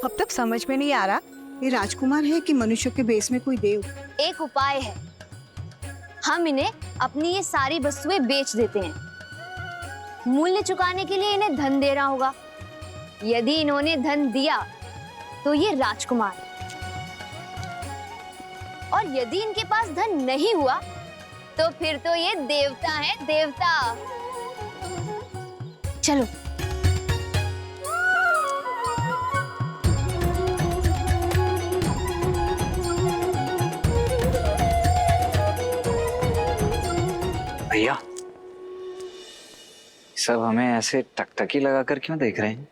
अब तक समझ में नहीं आ रहा ये राजकुमार है कि मनुष्य के बेस में कोई देव। एक उपाय है, हम इन्हें अपनी ये सारी वस्तुएं बेच देते हैं। मूल्य चुकाने के लिए इन्हें धन देना होगा। यदि इन्होंने धन दिया तो ये राजकुमार, और यदि इनके पास धन नहीं हुआ तो फिर तो ये देवता है, देवता। चलो। भैया, सब हमें ऐसे टकटकी लगाकर क्यों देख रहे हैं?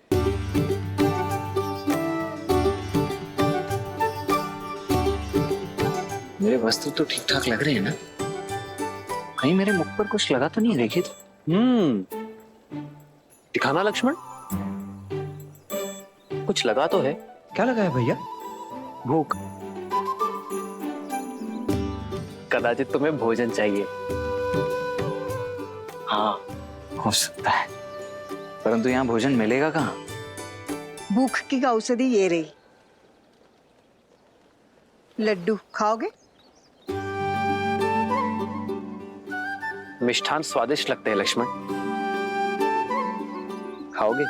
मेरे वस्तु तो ठीक ठाक लग रहे हैं ना? कहीं मेरे मुख पर कुछ लगा तो नहीं? देखिए तो। दिखाना लक्ष्मण, कुछ लगा तो है। क्या लगा है भैया? भूख। कदाचित तुम्हें भोजन चाहिए। हाँ, हो सकता है, परंतु यहाँ भोजन मिलेगा कहाँ? भूख की औषधि ये रही। लड्डू खाओगे? मिष्ठान स्वादिष्ट लगते हैं लक्ष्मण, खाओगे?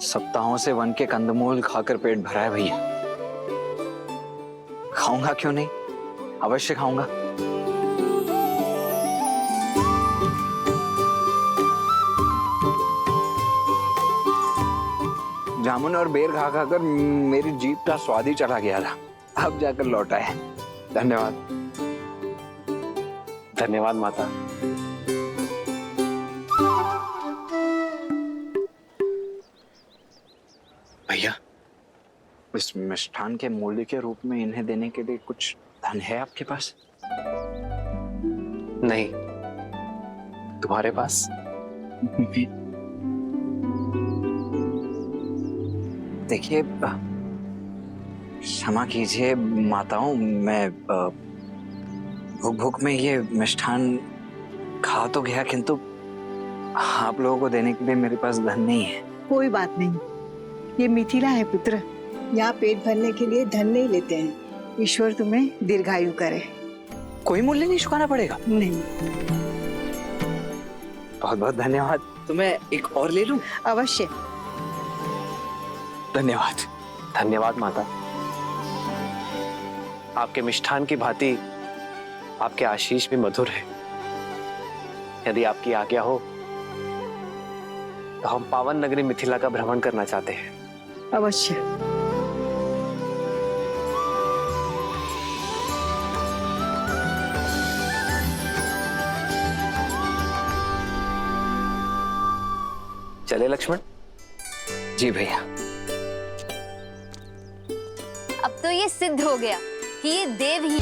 सप्ताहों से वन के कंदमूल खाकर पेट भरा है भैया। खाऊंगा क्यों नहीं, अवश्य खाऊंगा। जामुन और बेर खा खाकर मेरी जीभ का स्वाद ही चला गया था, अब जाकर लौटा है। धन्यवाद। धन्यवाद माता। भैया, इस मिष्ठान के मूल्य के रूप में इन्हें देने के लिए कुछ धन है आपके पास? नहीं, तुम्हारे पास? देखिए, क्षमा कीजिए माताओं, मैं भूख भूख में ये मिष्ठान खा तो गया, किंतु आप लोगों को देने के लिए मेरे पास धन नहीं है। कोई बात नहीं, ये मिथिला है पुत्र, यहाँ पेट भरने के लिए धन नहीं लेते हैं। ईश्वर तुम्हें दीर्घायु करे। कोई मूल्य नहीं चुकाना पड़ेगा? नहीं। बहुत बहुत धन्यवाद। तो मैं एक और ले लूं? अवश्य। धन्यवाद। धन्यवाद माता। आपके मिष्ठान की भांति आपके आशीष भी मधुर है। यदि आपकी आज्ञा हो तो हम पावन नगरी मिथिला का भ्रमण करना चाहते हैं। अवश्य। चले लक्ष्मण? जी भैया। अब तो ये सिद्ध हो गया कि ये देव ही।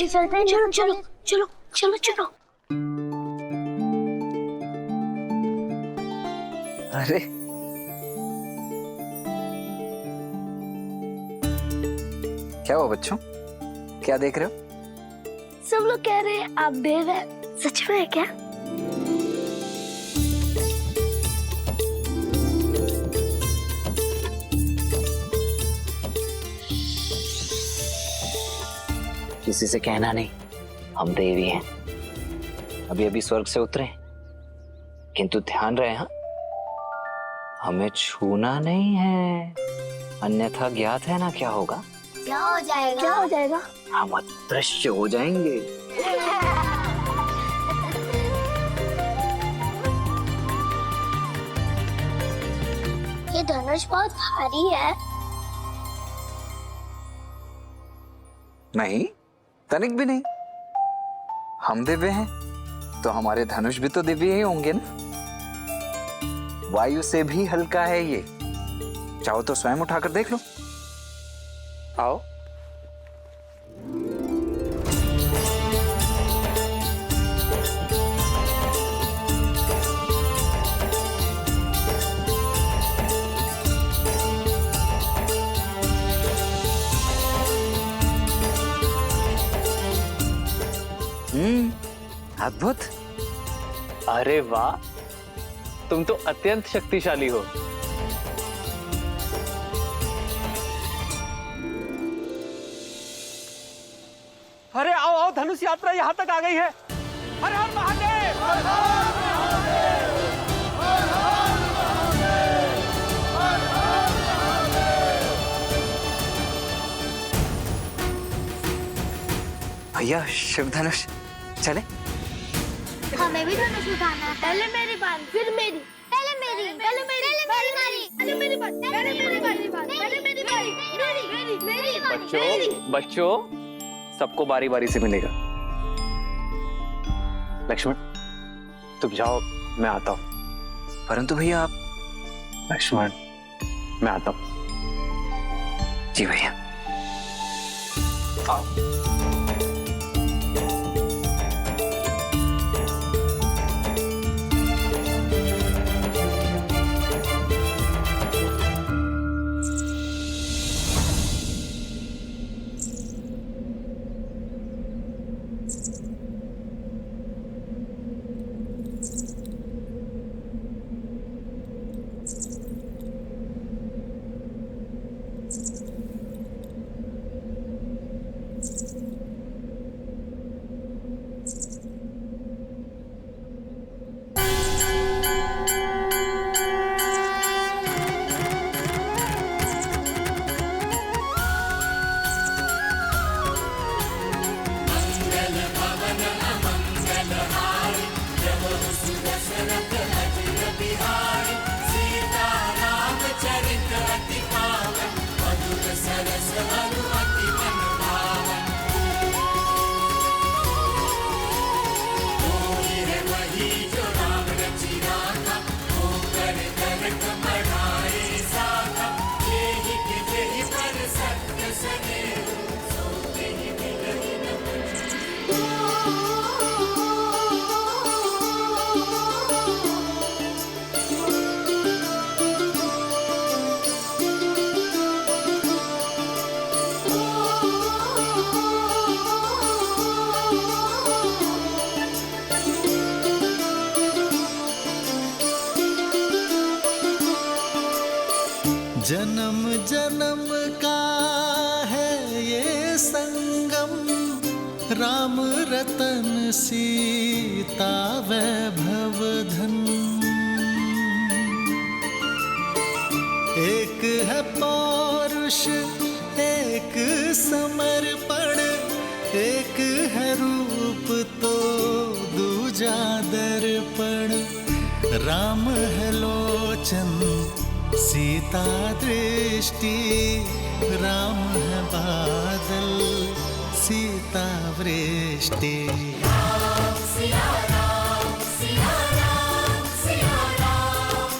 चलते हैं, चलो चलो चलो चलो चलो। अरे क्या हुआ बच्चों, क्या देख रहे हो? सब लोग कह रहे हैं आप देव हैं, सच में है क्या? किसी से कहना नहीं, हम देवी हैं। अभी अभी स्वर्ग से उतरे, किंतु ध्यान रहे, हाँ, हमें छूना नहीं है, अन्यथा ज्ञात है ना क्या होगा? क्या हो जाएगा? क्या हो जाएगा? हम अदृश्य हो जाएंगे। ये धनुष बहुत भारी है। नहीं, तनिक भी नहीं। हम दिव्य हैं तो हमारे धनुष भी तो दिव्य ही होंगे ना। वायु से भी हल्का है ये, चाहो तो स्वयं उठाकर देख लो। आओ। अद्भुत। अरे वाह, तुम तो अत्यंत शक्तिशाली हो। अरे आओ आओ, धनुष यात्रा यहाँ तक आ गई है। हर हर महादेव, हर हर महादेव, हर हर महादेव, हर हर महादेव। भैया शिव धनुष चले। हमें भी धनुष उठाना है। पहले मेरी बात, फिर मेरी, पहले मेरी, पहले मेरी, पहले मेरी, पहले मेरी बात, पहले मेरी बात, पहले मेरी बारी, मेरी, बच्चों बच्चों, सबको बारी बारी से मिलेगा। लक्ष्मण तुम जाओ, मैं आता हूं। परंतु भैया आप। लक्ष्मण मैं आता हूं। जी भैया। आओ। जन्म जन्म का है ये संगम, राम रतन सीता वैभव धन। एक है पौरुष, एक समर्पण, एक है रूप तो दूजा दर्पण। राम है लोचन, सीता दृष्टि, राम है बादल, सीता वृष्टि। राम सिया राम, सिया राम, सिया राम,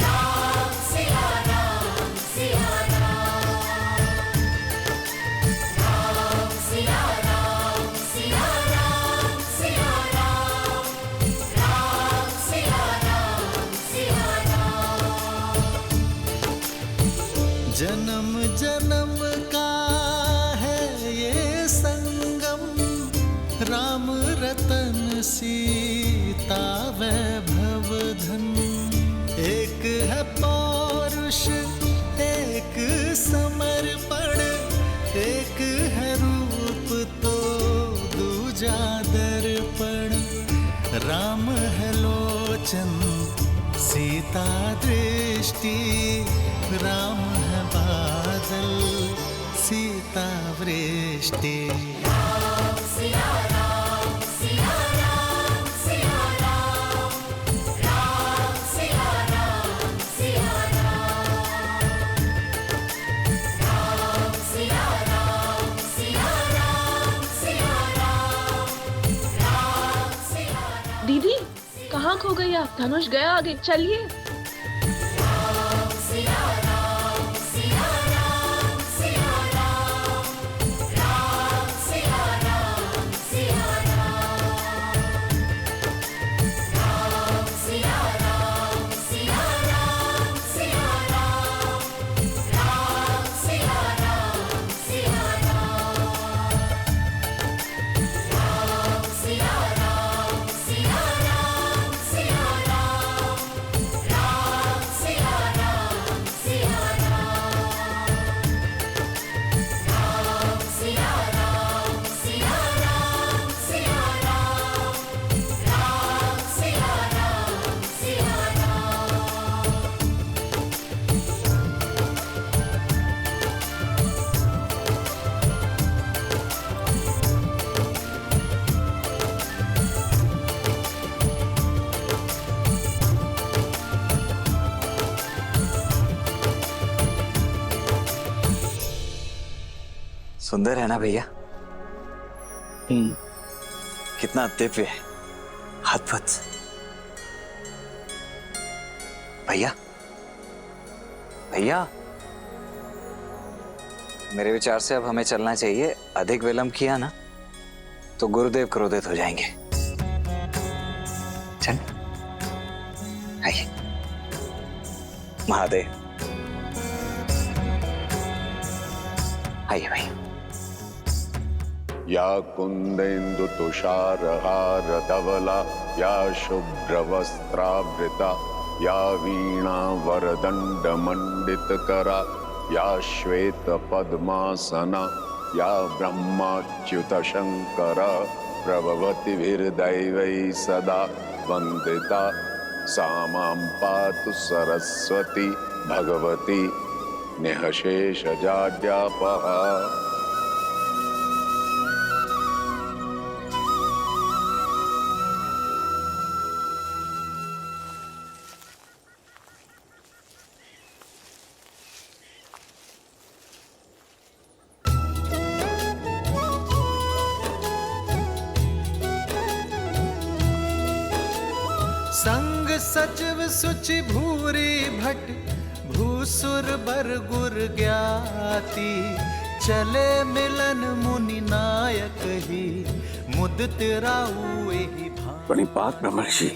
राम सिया राम, सिया राम, राम सिया राम, सिया राम, सिया राम, राम सिया राम, सिया राम। जन्म जन्म का है ये संगम, राम रतन सीता वैभव धन। एक है पौरुष, एक समर्पण, एक है रूप तो दूजा दर्पण। राम है लोचन, सीता दृष्टि, राम है बादल, सीता वृष्टि। राम सिया राम, सिया राम, सिया राम, राम सिया राम, सिया राम, राम सिया राम, सिया राम, सिया राम, राम सिया राम। दीदी कहाँ खो गई आप? धनुष गया आगे, चलिए। राम सिया राम, सिया राम, सिया राम, राम सिया राम, सिया राम, राम सिया राम, सिया राम, सिया राम, राम सिया राम, सिया राम, राम सिया राम, सुंदर है ना भैया? कितना दिव्य है, अद्भुत। भैया भैया, मेरे विचार से अब हमें चलना चाहिए। अधिक विलंब किया ना तो गुरुदेव क्रोधित हो जाएंगे। चल आइए। महादेव, आइए भैया। या कुंदेन्दु तुषारहार धवला, या शुभ्रवस्त्रावृता, या वीणा वरदंड मंडितकरा, या श्वेत पद्मासना, या ब्रह्माच्युत शंकर प्रभवतिभिर्दैवै सदा वंदिता, सा मां पातु सरस्वती भगवती निःशेषजाड्यापहा। संग सचिव सुचि भूरी भट, भूसुर बर गुर ज्ञाति, चले मिलन मुनि नायक ही, मुदित राउ एहि भांति। प्रणिपात ब्रह्मर्षि।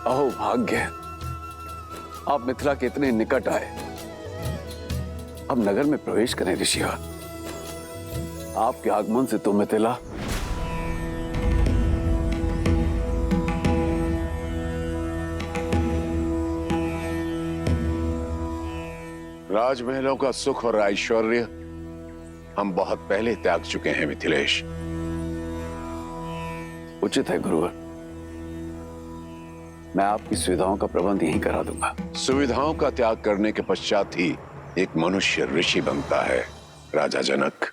अहो भाग्य, आप मिथिला के इतने निकट आए। अब नगर में प्रवेश करें ऋषिवर। आपके आगमन से तो मिथिला राजमहलों का सुख और ऐश्वर्य हम बहुत पहले त्याग चुके हैं मिथिलेश। उचित है गुरुवर, मैं आपकी सुविधाओं का प्रबंध यहीं करा दूंगा। सुविधाओं का त्याग करने के पश्चात ही एक मनुष्य ऋषि बनता है राजा जनक।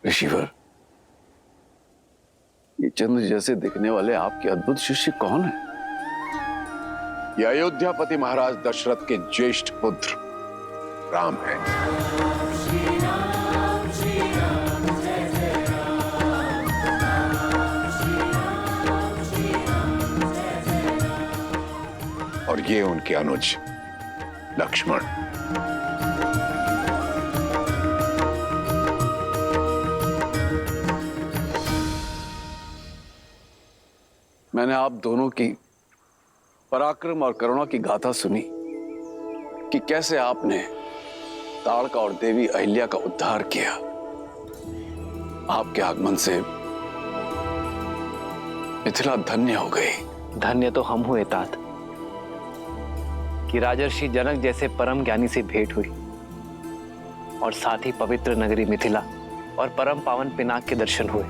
ऋषिवर, ये चंद्र जैसे दिखने वाले आपके अद्भुत शिष्य कौन है? ये अयोध्यापति महाराज दशरथ के ज्येष्ठ पुत्र राम है। और ये उनके अनुज लक्ष्मण। मैंने आप दोनों की पराक्रम और करुणा की गाथा सुनी कि कैसे आपने ताड़का और देवी अहिल्या का उद्धार किया। आपके आगमन से मिथिला धन्य हो गई। धन्य तो हम हुए तात कि राजर्षि जनक जैसे परम ज्ञानी से भेंट हुई और साथ ही पवित्र नगरी मिथिला और परम पावन पिनाक के दर्शन हुए।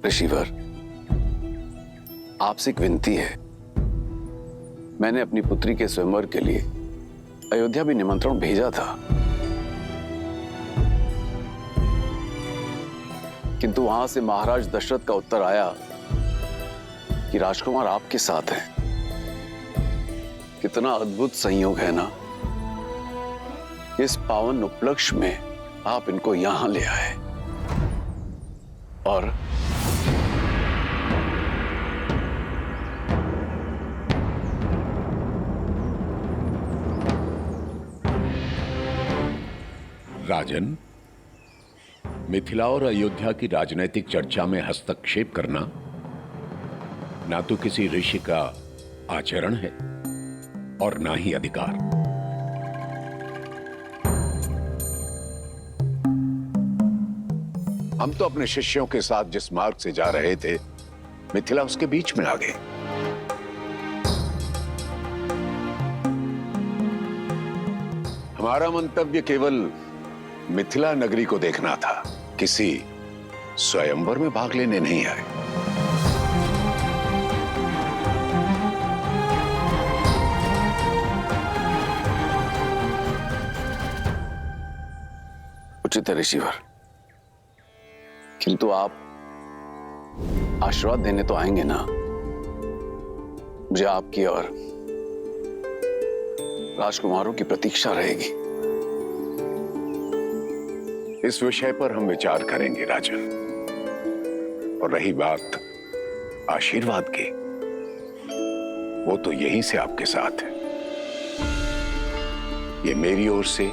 ऋषिवर, आपसे एक विनती है। मैंने अपनी पुत्री के स्वयंवर के लिए अयोध्या भी निमंत्रण भेजा था, किंतु वहां से महाराज दशरथ का उत्तर आया कि राजकुमार आपके साथ हैं। कितना अद्भुत संयोग है ना, इस पावन उपलक्ष्य में आप इनको यहां ले आए। और राजन, मिथिला और अयोध्या की राजनीतिक चर्चा में हस्तक्षेप करना ना तो किसी ऋषि का आचरण है और ना ही अधिकार। हम तो अपने शिष्यों के साथ जिस मार्ग से जा रहे थे, मिथिला उसके बीच में आ गई। हमारा मंतव्य केवल मिथिला नगरी को देखना था, किसी स्वयंवर में भाग लेने नहीं आए। उचित है ऋषिवर, किंतु आप आशीर्वाद देने तो आएंगे ना। मुझे आपकी और राजकुमारों की प्रतीक्षा रहेगी। इस विषय पर हम विचार करेंगे राजन। और रही बात आशीर्वाद की, वो तो यहीं से आपके साथ है। ये मेरी ओर से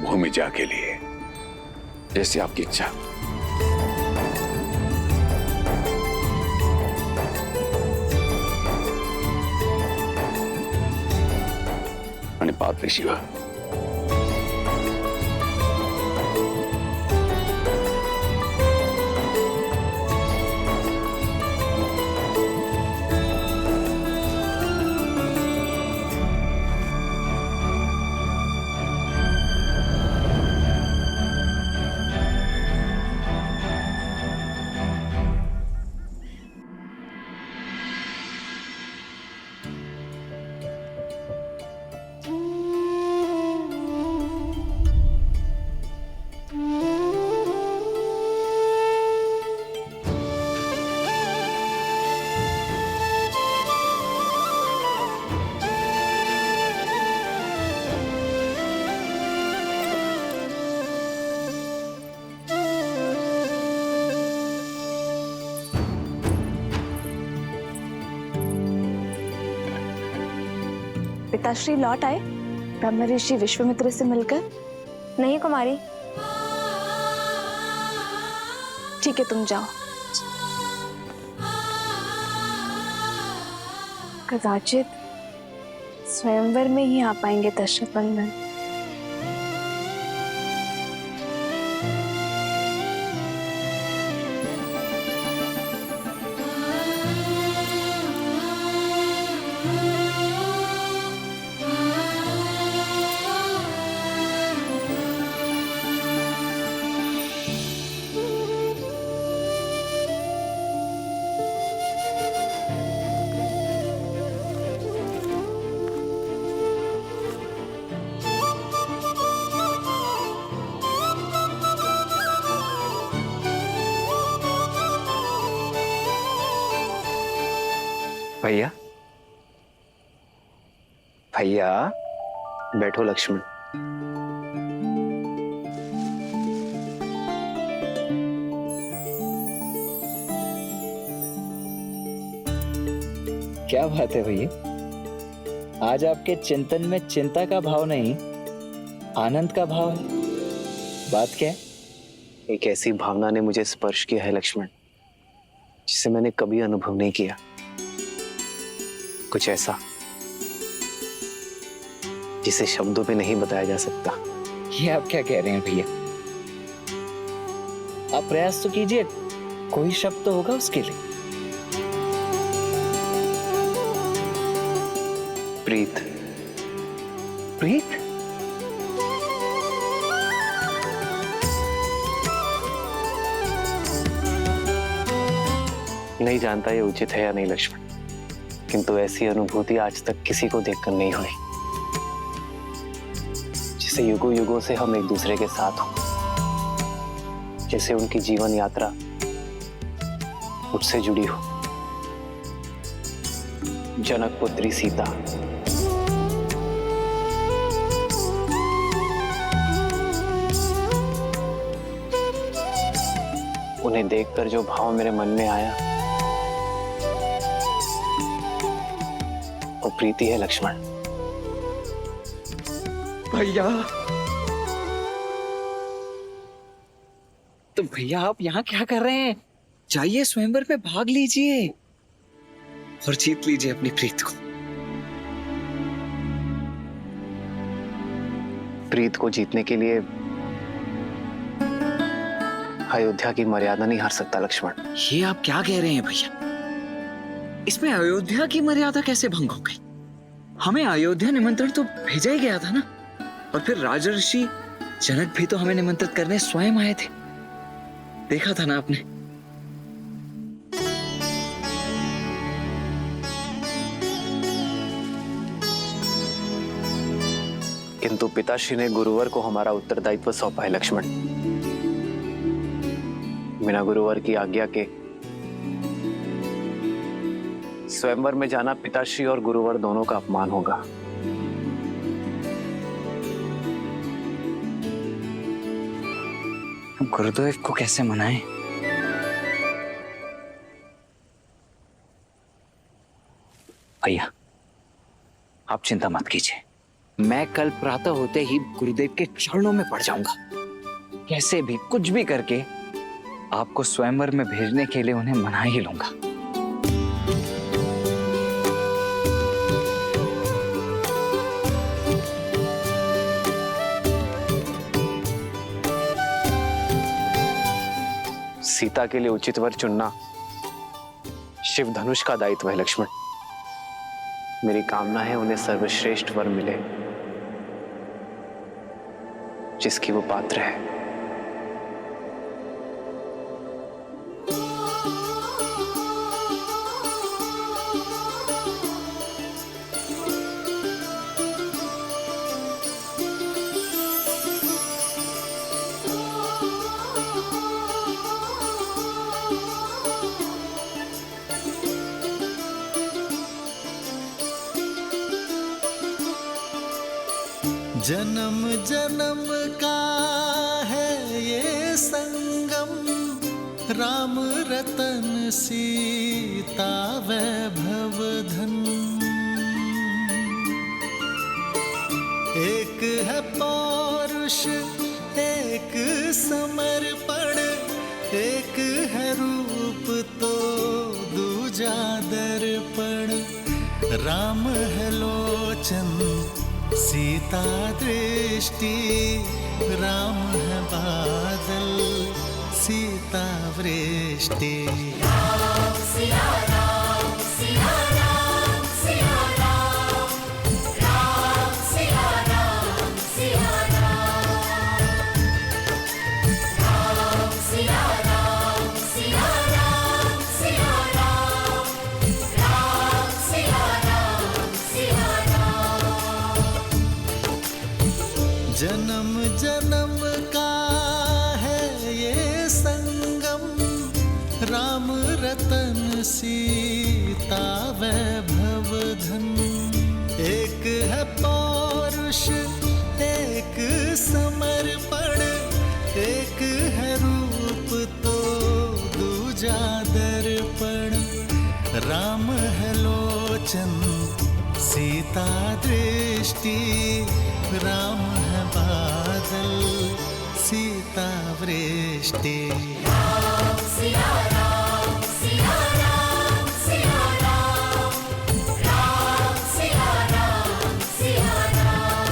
भूमिजा के लिए। जैसी आपकी इच्छा। पात ऋषिवर। पिताश्री लौट आए ब्रह्म ऋषि विश्वामित्र से मिलकर? नहीं कुमारी। ठीक है, तुम जाओ। कदाचित स्वयंवर में ही आ पाएंगे दशरथ नंदन। भैया, भैया बैठो लक्ष्मण। क्या बात है भैया, आज आपके चिंतन में चिंता का भाव नहीं, आनंद का भाव है। बात क्या है? एक ऐसी भावना ने मुझे स्पर्श किया है लक्ष्मण, जिसे मैंने कभी अनुभव नहीं किया। कुछ ऐसा जिसे शब्दों पे नहीं बताया जा सकता। ये आप क्या कह रहे हैं भैया? आप प्रयास तो कीजिए, कोई शब्द तो होगा उसके लिए। प्रीत। प्रीत? नहीं जानता ये उचित है या नहीं लक्ष्मण, किंतु ऐसी अनुभूति आज तक किसी को देखकर नहीं हुई, जिसे युगों युगों से हम एक दूसरे के साथ हों, जैसे उनकी जीवन यात्रा मुझसे जुड़ी हो। जनक पुत्री सीता, उन्हें देखकर जो भाव मेरे मन में आया वो प्रीति है लक्ष्मण। भैया, तो भैया आप यहाँ क्या कर रहे हैं? जाइए स्वयंवर में भाग लीजिए और जीत लीजिए अपनी प्रीत को। प्रीत को जीतने के लिए अयोध्या की मर्यादा नहीं हार सकता लक्ष्मण। ये आप क्या कह रहे हैं भैया? इसमें अयोध्या की मर्यादा कैसे भंग हो गई? हमें अयोध्या निमंत्रण तो भेजा ही गया था ना। और फिर राजर्षि जनक भी तो हमें निमंत्रित करने स्वयं आए थे, देखा था ना आपने। किंतु पिताश्री ने गुरुवर को हमारा उत्तरदायित्व सौंपा है लक्ष्मण। बिना गुरुवर की आज्ञा के स्वयंवर में जाना पिताश्री और गुरुवर दोनों का अपमान होगा। गुरुदेव को कैसे मनाएं? भैया आप चिंता मत कीजिए, मैं कल प्रातः होते ही गुरुदेव के चरणों में पड़ जाऊंगा। कैसे भी कुछ भी करके आपको स्वयंवर में भेजने के लिए उन्हें मना ही लूंगा। सीता के लिए उचित वर चुनना शिव धनुष का दायित्व है लक्ष्मण। मेरी कामना है उन्हें सर्वश्रेष्ठ वर मिले जिसकी वो पात्र है। जन्म जन्म का है ये संगम, राम रतन सीता वैभव धन। एक है पौरुष एक समर्पण, एक है रूप तो दूजा दर्पण। राम है लोचन सीता दृष्टि, राम है बादल सीता वृष्टि। राम सिया राम सिया राम सिया राम, राम सिया राम सिया राम, राम सिया राम सिया राम सिया राम, राम सिया राम सिया राम। जन्म जन्म का है ये संगम, राम रतन सीता वैभव धन। एक है पौरुष एक समर्पण, एक है रूप तो दूजा दर्पण। राम है लोचन सीता दृष्टि, राम है बादल सीता वृष्टि। राम सिया राम सिया राम सिया राम, राम सिया राम सिया राम,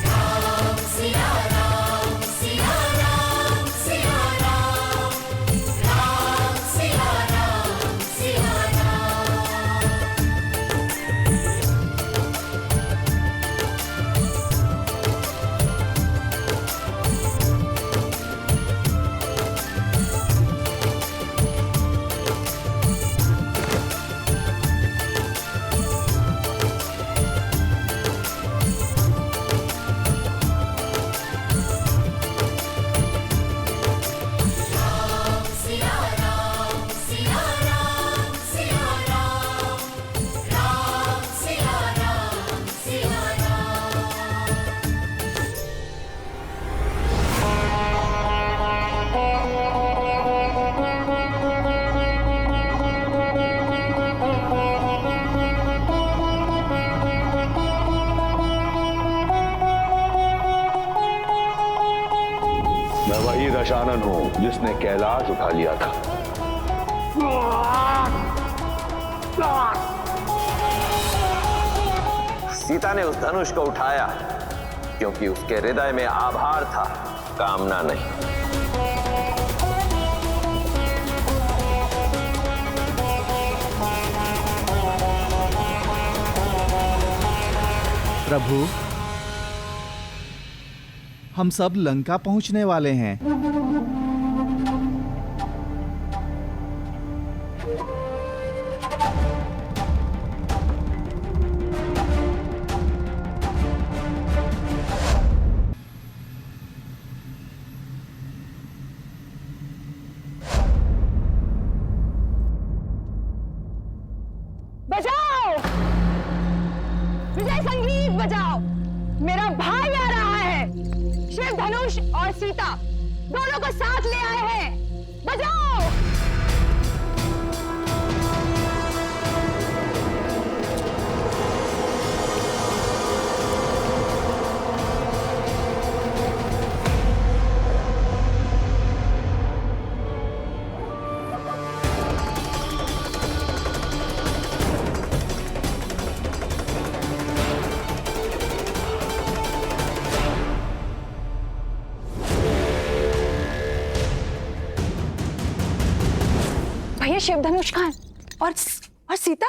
राम सिया राम सिया राम सिया राम, राम सिया राम सिया राम। मैं वही दशानन हूं जिसने कैलाश उठा लिया था। सीता ने उस धनुष को उठाया क्योंकि उसके हृदय में आभार था, कामना नहीं। प्रभु, हम सब लंका पहुंचने वाले हैं। बजाओ, विजय संगीत बजाओ, मेरा भाई आ रहा है। शिव धनुष और सीता दोनों को साथ ले आए हैं। बजाओ। भैया शिव धनुष कहाँ है? और सीता?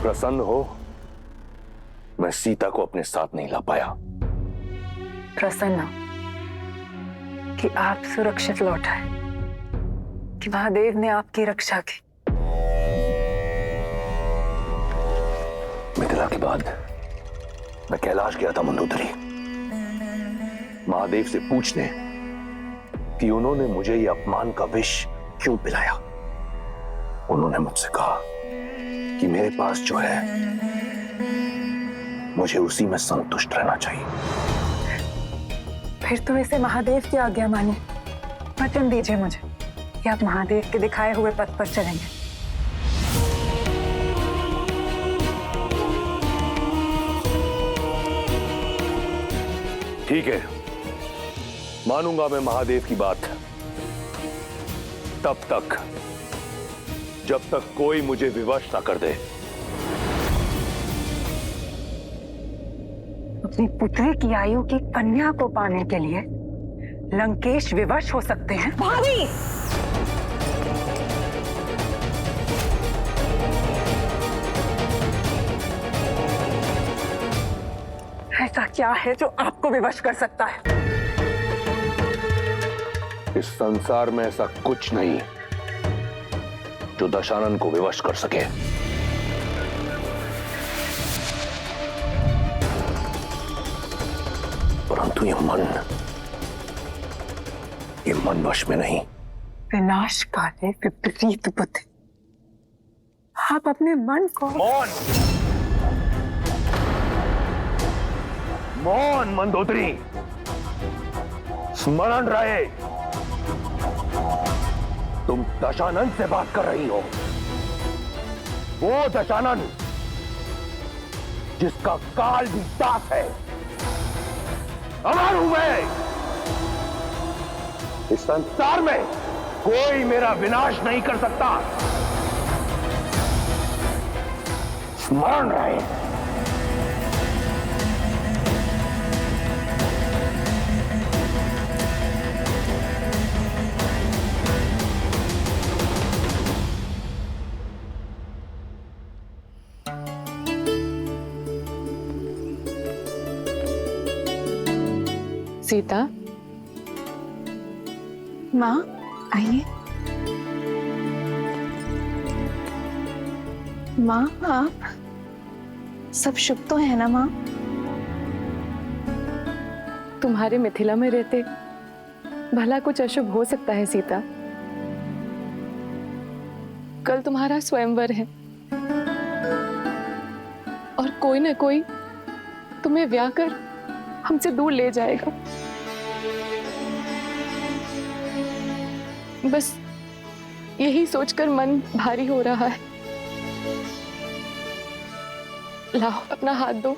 प्रसन्न हो, मैं सीता को अपने साथ नहीं ला पाया। प्रसन्न कि आप सुरक्षित लौट आए, कि महादेव ने आपकी रक्षा की। मिथिला के बाद मैं कैलाश गया था मंदोदरी, महादेव से पूछने कि उन्होंने मुझे ये अपमान का विष क्यों पिलाया। उन्होंने मुझसे कहा कि मेरे पास जो है मुझे उसी में संतुष्ट रहना चाहिए। फिर तो इसे महादेव की आज्ञा मानिए। वचन दीजिए मुझे कि आप महादेव के दिखाए हुए पथ पर चलेंगे। ठीक है, मानूंगा मैं महादेव की बात, तब तक जब तक कोई मुझे विवश ना कर दे। अपनी पुत्री की आयु की कन्या को पाने के लिए लंकेश विवश हो सकते हैं। भाभी, ऐसा क्या है जो आपको विवश कर सकता है? इस संसार में ऐसा कुछ नहीं जो दशानन को विवश कर सके। परंतु ये मन वश में नहीं। विनाश काले विपरीत बुद्धि। आप अपने मन को मौन मंदोदरी, स्मरण रहे तुम दशानन से बात कर रही हो। वो दशानन जिसका काल भी दास है। अमर हूं मैं। इस संसार में कोई मेरा विनाश नहीं कर सकता। स्मरण रहे। सीता, माँ आइए। माँ, आप सब शुभ तो है ना माँ? तुम्हारे मिथिला में रहते भला कुछ अशुभ हो सकता है सीता? कल तुम्हारा स्वयंवर है और कोई ना कोई तुम्हें ब्याह कर हमसे दूर ले जाएगा। बस यही सोचकर मन भारी हो रहा है। लाओ अपना हाथ दो।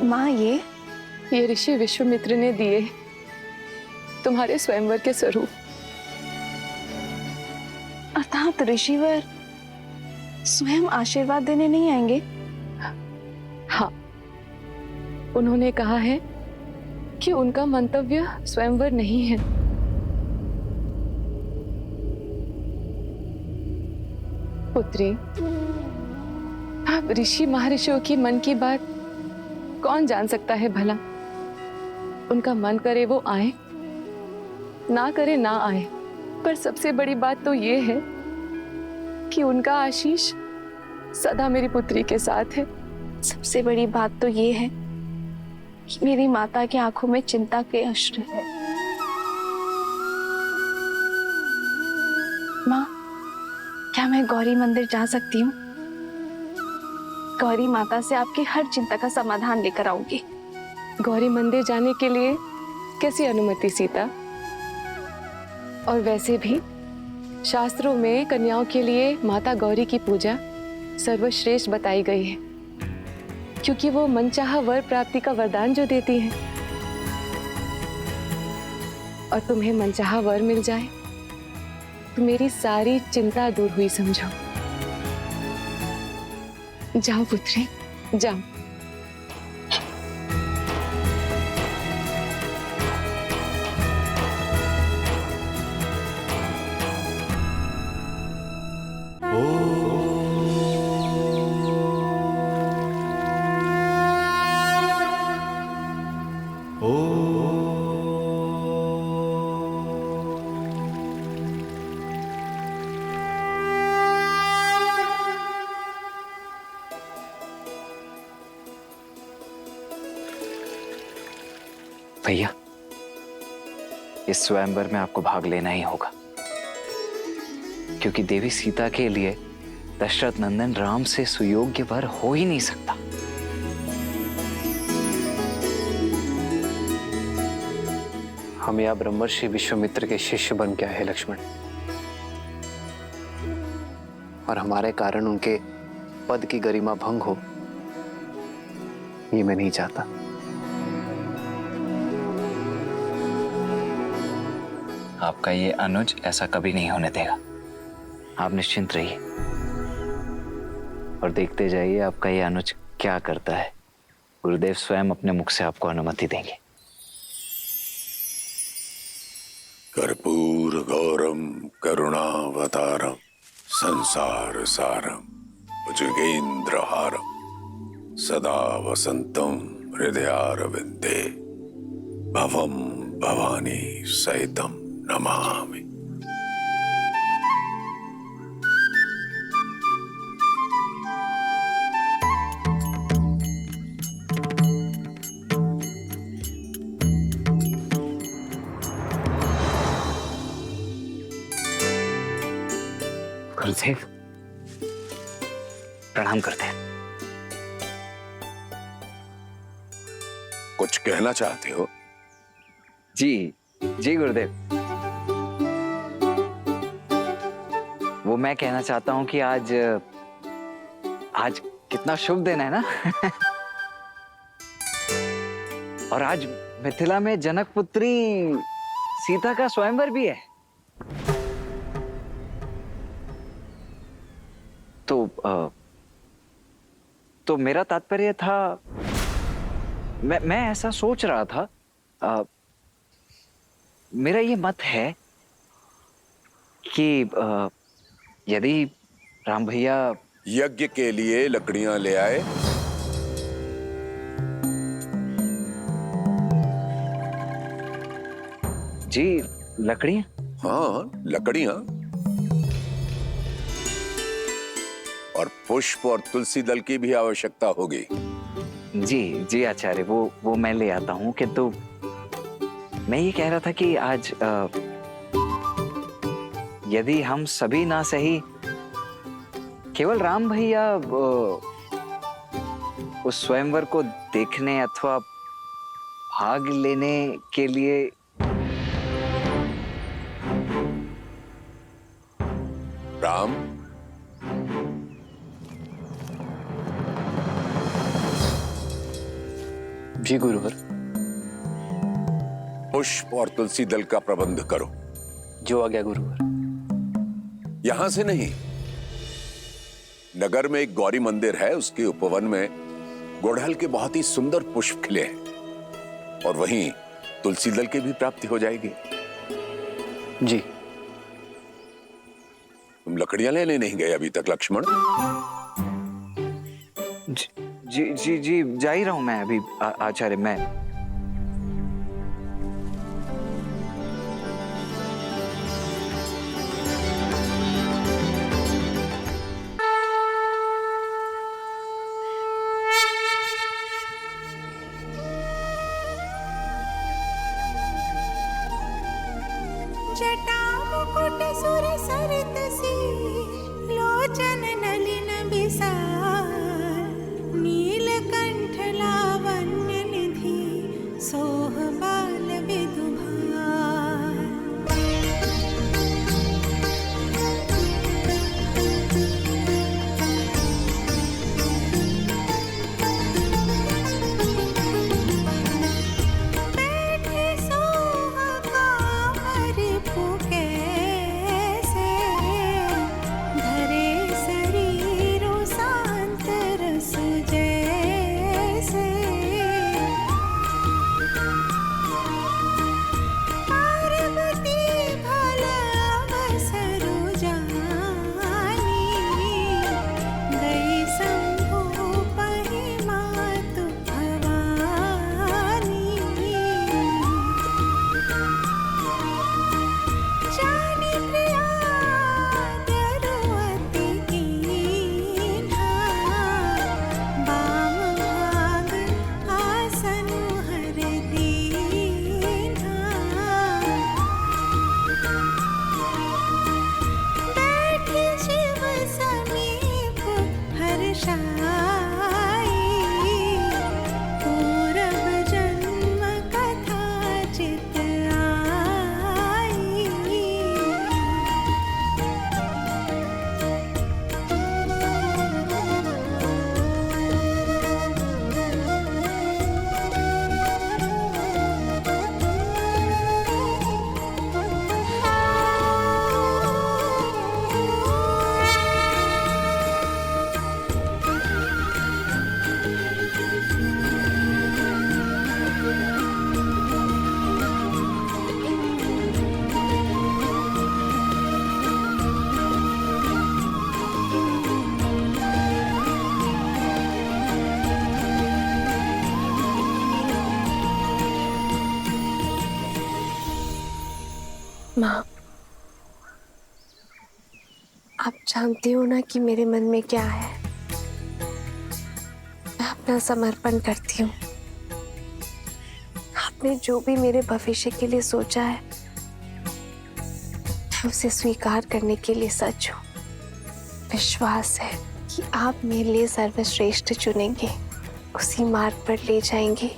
माँ, ये ऋषि विश्वामित्र ने दिए तुम्हारे स्वयंवर के स्वरूप। अर्थात ऋषिवर स्वयं आशीर्वाद देने नहीं आएंगे? हाँ, उन्होंने कहा है कि उनका मंतव्य स्वयंवर नहीं है। पुत्री, अब ऋषि महर्षियों की मन की बात कौन जान सकता है भला। उनका मन करे वो आए, ना करे ना आए, पर सबसे बड़ी बात तो ये है कि उनका आशीष सदा मेरी पुत्री के साथ है। सबसे बड़ी बात तो ये है कि मेरी माता की आंखों में चिंता के अश्रु है। माँ, क्या मैं गौरी मंदिर जा सकती हूँ? गौरी माता से आपकी हर चिंता का समाधान लेकर आऊंगी। गौरी मंदिर जाने के लिए कैसी अनुमति सीता? और वैसे भी शास्त्रों में कन्याओं के लिए माता गौरी की पूजा सर्वश्रेष्ठ बताई गई है, क्योंकि वो मनचाहा वर प्राप्ति का वरदान जो देती हैं। और तुम्हें मनचाहा वर मिल जाए तो मेरी सारी चिंता दूर हुई समझो। जाओ पुत्री, जाओ। भैया, इस स्वयंवर में आपको भाग लेना ही होगा, क्योंकि देवी सीता के लिए दशरथ नंदन राम से सुयोग्य वर हो ही नहीं सकता। हम यहाँ ब्रह्मर्षि विश्वामित्र के शिष्य बन के आए हैं लक्ष्मण, और हमारे कारण उनके पद की गरिमा भंग हो, ये मैं नहीं चाहता। आपका ये अनुज ऐसा कभी नहीं होने देगा। आप निश्चिंत रहिए और देखते जाइए आपका ये अनुज क्या करता है। गुरुदेव स्वयं अपने मुख से आपको अनुमति देंगे। कर्पूर गौरम करुणावतारम संसार सारम भुजगेंद्रहारम सदा वसंतम हृदयारविंदे भवम भवानी सहितम नमामि। गुरुदेव, प्रणाम करते हैं। कुछ कहना चाहते हो? जी जी गुरुदेव, वो मैं कहना चाहता हूं कि आज कितना शुभ दिन है ना। और आज मिथिला में जनक पुत्री सीता का स्वयंवर भी है। तो मेरा तात्पर्य था, मैं ऐसा सोच रहा था, मेरा ये मत है कि यदि राम भैया यज्ञ के लिए लकड़ियां ले आए। जी, लकड़ियां? हाँ, लकड़ियां और पुष्प और तुलसी दल की भी आवश्यकता होगी। जी जी आचार्य, वो मैं ले आता हूँ। किंतु मैं ये कह रहा था कि आज यदि हम सभी ना सही, केवल राम भैया उस स्वयंवर को देखने अथवा भाग लेने के लिए राम, जी गुरुवर। पुष्प और तुलसी दल का प्रबंध करो। जो आ गया गुरुवर। यहां से नहीं, नगर में एक गौरी मंदिर है, उसके उपवन में गुड़हल के बहुत ही सुंदर पुष्प खिले हैं और वहीं तुलसी दल की भी प्राप्ति हो जाएगी। जी। तुम लकड़ियां लेने नहीं गए अभी तक लक्ष्मण? जी जा ही रहा हूं मैं अभी आचार्य। मैं जटा मुकुट सुर सरित सी लोचन नलिन बिसार नीलकंठ लावण्य निधि सोह बाल विदुभार। बैठे सोह कामर पुकैसे धरे शरीरो शांत रस जैसे। पार्वती भल अवसरु जानी गई शंभु पहि मातु भवानी। जानी प्रिया दरुअति कीन्हा बाम भाग आसन हर दीन्हा। बैठी शिव समीप हर्षाई पूरब जन्म कथा चित आई। माँ, आप जानती हो ना कि मेरे मन में क्या है। मैं अपना समर्पण करती हूँ। आपने जो भी मेरे भविष्य के लिए सोचा है, मैं उसे स्वीकार करने के लिए सच हूँ। विश्वास है कि आप मेरे लिए सर्वश्रेष्ठ चुनेंगे, उसी मार्ग पर ले जाएंगे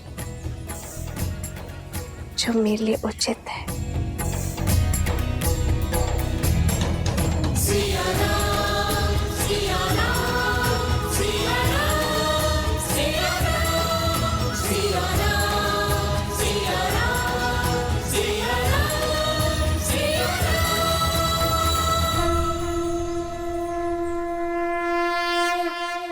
जो मेरे लिए उचित है। सिया राम।